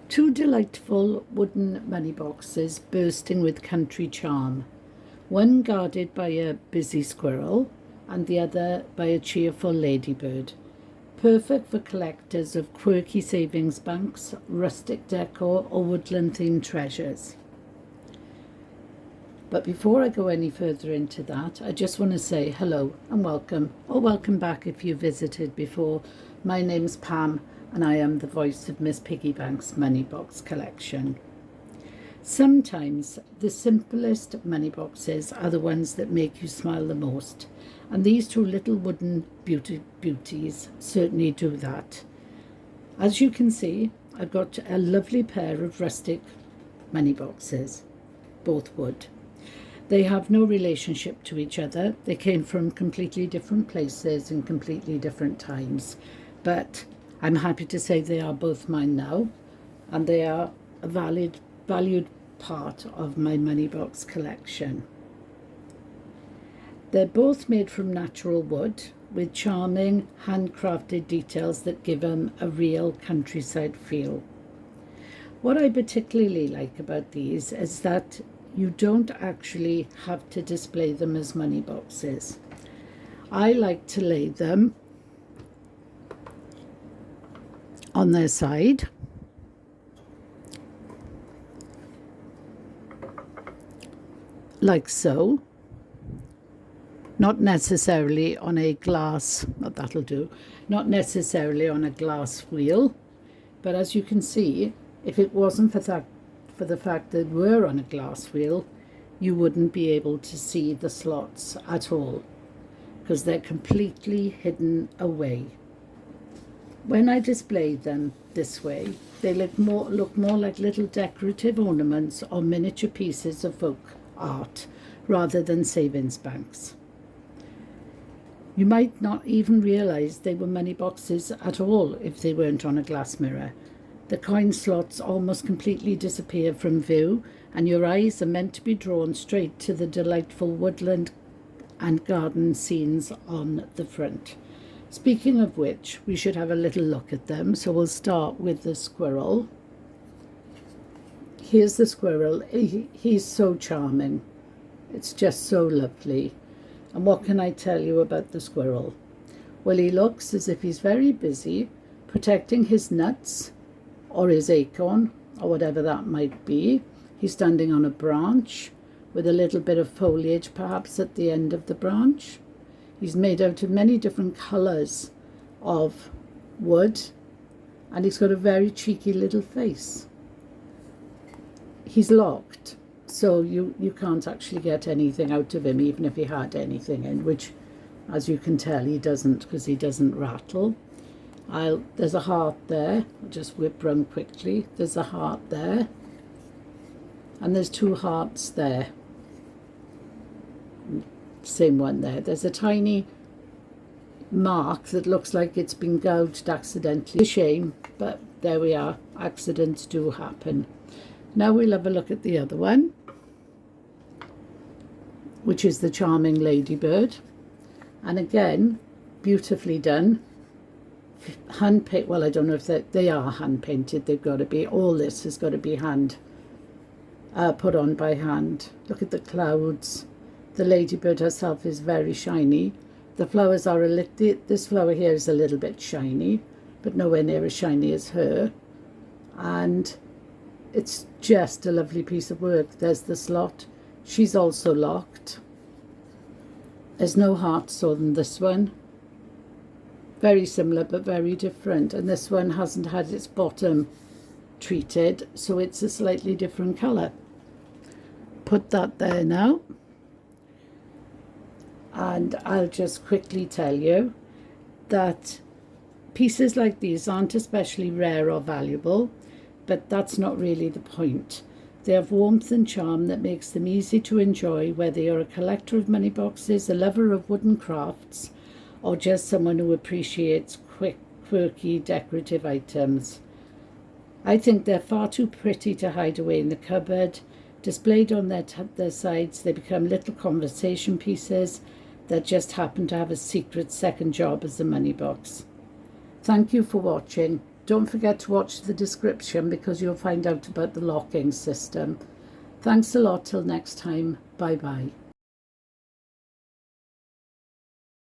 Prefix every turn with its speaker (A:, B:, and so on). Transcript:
A: Two delightful wooden money boxes bursting with country charm, one guarded by a busy squirrel and the other by a cheerful ladybird. Perfect for collectors of quirky savings banks, rustic decor or woodland themed treasures. But before I go any further into that, I just want to say hello and welcome, or welcome back if you visited before. My name's Pam and I am the voice of Miss Piggybank's money box collection. Sometimes the simplest money boxes are the ones that make you smile the most, and these two little wooden beauties certainly do that. As you can see, I've got a lovely pair of rustic money boxes, both wood. They have no relationship to each other. They came from completely different places in completely different times, but I'm happy to say they are both mine now, and they are a valued part of my money box collection. They're both made from natural wood with charming handcrafted details that give them a real countryside feel. What I particularly like about these is that you don't actually have to display them as money boxes. I like to lay them on their side, like so, not necessarily on a glass, that'll do, not necessarily on a glass wheel, but as you can see, if it wasn't for the fact that we're on a glass wheel, you wouldn't be able to see the slots at all because they're completely hidden away. When I display them this way, they look more like little decorative ornaments or miniature pieces of folk art rather than savings banks. You might not even realize they were money boxes at all if they weren't on a glass mirror. The coin slots almost completely disappear from view, and your eyes are meant to be drawn straight to the delightful woodland and garden scenes on the front. Speaking of which, we should have a little look at them. So we'll start with the squirrel. Here's the squirrel. He's so charming. It's just so lovely. And what can I tell you about the squirrel? Well, he looks as if he's very busy protecting his nuts or his acorn or whatever that might be. He's standing on a branch with a little bit of foliage perhaps at the end of the branch. He's made out of many different colours of wood, and he's got a very cheeky little face. He's locked, so you can't actually get anything out of him, even if he had anything in, which, as you can tell, he doesn't, because he doesn't rattle. There's a heart there. I'll just whip round quickly. There's a heart there, and there's two hearts there. Same one there. There's a tiny mark that looks like it's been gouged accidentally. A shame, but there we are. Accidents do happen. Now we'll have a look at the other one, which is the charming ladybird. And again, beautifully done. Hand paint. Well, I don't know if they are hand painted. They've got to be. All this has got to be put on by hand. Look at the clouds. The ladybird herself is very shiny. The flowers are this flower here is a little bit shiny, but nowhere near as shiny as her. And it's just a lovely piece of work. There's the slot. She's also locked. There's no hearts on this one. Very similar but very different. And this one hasn't had its bottom treated, so it's a slightly different colour. Put that there now. And I'll just quickly tell you that pieces like these aren't especially rare or valuable, but that's not really the point. They have warmth and charm that makes them easy to enjoy, whether you're a collector of money boxes, a lover of wooden crafts, or just someone who appreciates quirky decorative items. I think they're far too pretty to hide away in the cupboard. Displayed on their sides, they become little conversation pieces that just happen to have a secret second job as a money box. Thank you for watching. don't forget to watch the description because you'll find out about the locking system. Thanks a lot. Till next time. Bye bye.